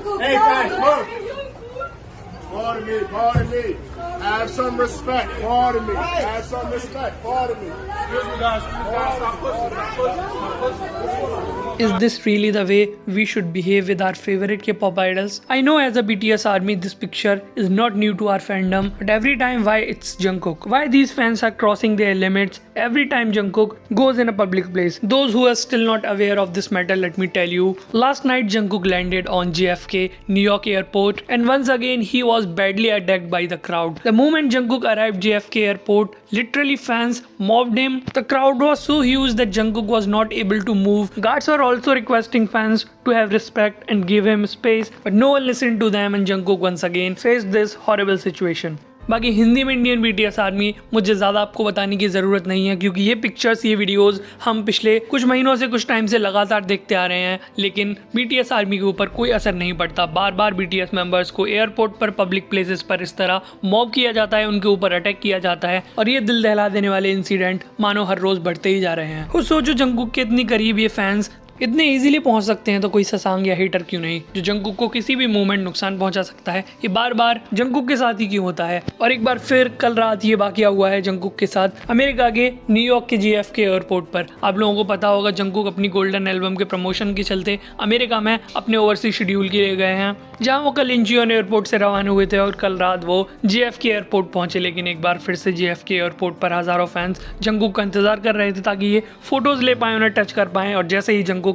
Hey, guys, look. Pardon me. Have some respect. Pardon me. Have some respect. Pardon me. Excuse me, guys. Stop pushing. Is this really the way we should behave with our favorite K-pop idols? I know as a BTS army this picture is not new to our fandom, but every time why it's Jungkook? Why these fans are crossing their limits every time Jungkook goes in a public place? Those who are still not aware of this matter, let me tell you. Last night Jungkook landed on JFK, New York airport, and once again he was badly attacked by the crowd. The moment Jungkook arrived JFK airport, literally fans mobbed him. The crowd was so huge that Jungkook was not able to move. Guards were also requesting fans to have respect and give him space, but no one listened to them and Jungkook once again faced this horrible situation. बाकी हिंदी में Indian BTS army मुझे ज़्यादा आपको बताने की ज़रूरत नहीं है, क्योंकि ये पिक्चर्स, ये वीडियोस हम पिछले कुछ महीनों से, कुछ टाइम से लगातार देखते आ रहे हैं, लेकिन BTS आर्मी के ऊपर कोई असर नहीं पड़ता। बार बार BTS मेंबर्स को एयरपोर्ट पर, पब्लिक प्लेसेस पर इस तरह मॉब किया जाता है, उनके ऊपर अटैक किया जाता है, और ये दिल दहला देने वाले इंसिडेंट मानो हर रोज़ बढ़ते ही जा रहे हैं। खुद सोचो जंगकुक के इतनी करीब ये फैंस इतने इजीली पहुंच सकते हैं, तो कोई ससांग या हेटर क्यों नहीं जो जंगकुक को किसी भी मोमेंट नुकसान पहुंचा सकता है। ये बार बार जंगकुक के साथ ही क्यों होता है? और एक बार फिर कल रात ये वाकया हुआ है जंगकुक के साथ अमेरिका के न्यूयॉर्क के JFK एयरपोर्ट पर। आप लोगों को पता होगा जंगकुक अपनी गोल्डन एल्बम के प्रमोशन के चलते अमेरिका में अपने ओवरसीज शेड्यूल के लिए गए हैं, जहाँ वो कल इंचियोन एयरपोर्ट से रवाना हुए थे और कल रात वो JFK एयरपोर्ट पहुंचे। लेकिन एक बार फिर से JFK एयरपोर्ट पर हज़ारों फैंस जंगकुक का इंतजार कर रहे थे ताकि ये फोटोज़ ले पाएँ, उन्हें टच कर पाएँ, और जैसे ही जंगकुक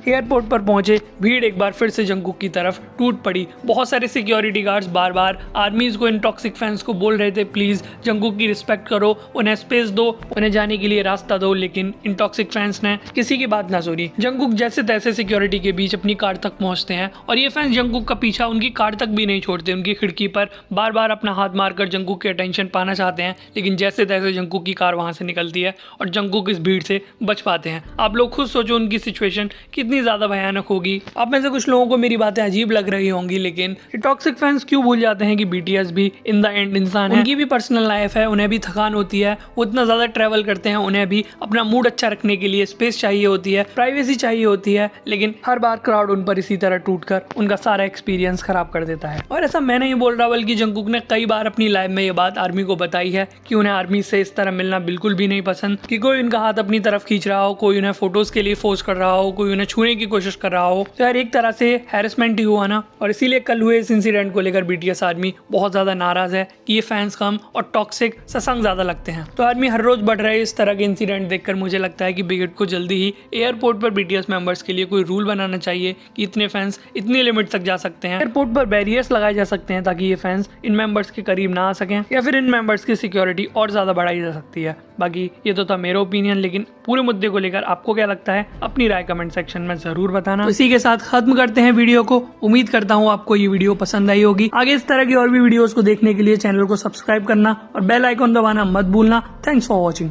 एयरपोर्ट पर पहुंचे भीड़ एक बार फिर से जंगकुक की तरफ टूट पड़ी। बहुत सारे सिक्योरिटी गार्ड्स बार बार आर्मीज को, इन टॉक्सिक फैंस को बोल रहे थे प्लीज़ जंगकुक की रिस्पेक्ट करो, उन्हें स्पेस दो, उन्हें जाने के लिए रास्ता दो, लेकिन इन टॉक्सिक फैंस ने किसी की बात ना सुनी। जंगकुक जैसे तैसे सिक्योरिटी के बीच अपनी कार तक पहुंचते हैं और ये फैंस जंगकुक का पीछा उनकी कार तक भी नहीं छोड़ते, उनकी खिड़की पर बार बार अपना हाथ मारकर जंगकुक की अटेंशन पाना चाहते हैं, लेकिन जैसे तैसे जंगकुक की कार वहां से निकलती है और जंगकुक इस भीड़ से बच पाते हैं। आप लोग खुद सोचो उनकी सिचुएशन कितनी ज़्यादा भयानक होगी। आप में से कुछ लोगों को मेरी बातें अजीब लग रही होंगी, लेकिन टॉक्सिक फैंस क्यों भूल जाते हैं कि BTS भी इन द एंड इंसान है, उनकी भी पर्सनल लाइफ है, उन्हें भी थकान होती है, वो इतना ज़्यादा ट्रैवल करते हैं, उन्हें भी अपना मूड अच्छा रखने के लिए स्पेस चाहिए होती है, प्राइवेसी चाहिए होती है, लेकिन हर बार क्राउड उन पर इसी तरह टूटकर उनका सारा एक्सपीरियंस खराब कर देता है। और ऐसा मैं नहीं बोल रहा, बल्कि जंगकुक ने कई बार अपनी लाइफ में ये बात आर्मी को बताई है कि उन्हें आर्मी से इस तरह मिलना बिल्कुल भी नहीं पसंद, कि कोई उनका हाथ अपनी तरफ खींच रहा हो, कोई उन्हें फोटोज के लिए फोर्स कर रहा हो, कोई उन्हें छूने की कोशिश कर रहा हो, तो यार एक तरह से हैरेसमेंट ही हुआ ना। और इसीलिए कल हुए इस इंसिडेंट को लेकर BTS आर्मी बहुत ज़्यादा नाराज है कि ये फैंस कम और टॉक्सिक ससंग ज़्यादा लगते हैं। तो आर्मी हर रोज़ बढ़ रहे इस तरह के इंसिडेंट देखकर मुझे लगता है कि बिगेट को जल्दी ही एयरपोर्ट पर BTS मेंबर्स के लिए कोई रूल बनाना चाहिए कि इतने फैंस इतनी लिमिट तक जा सकते हैं। एयरपोर्ट पर बैरियर्स लगाए जा सकते हैं ताकि ये फैंस इन मेंबर्स के करीब ना आ सकें, या फिर इन मेंबर्स की सिक्योरिटी और ज़्यादा बढ़ाई जा सकती है। बाकी ये तो था मेरा ओपिनियन, लेकिन पूरे मुद्दे को लेकर आपको क्या लगता है अपनी राय कमेंट सेक्शन में ज़रूर बताना। तो इसी के साथ खत्म करते हैं वीडियो को। उम्मीद करता हूँ आपको ये वीडियो पसंद आई होगी। आगे इस तरह की और भी वीडियोस को देखने के लिए चैनल को सब्सक्राइब करना और बेल आइकन दबाना मत भूलना। Thanks for watching.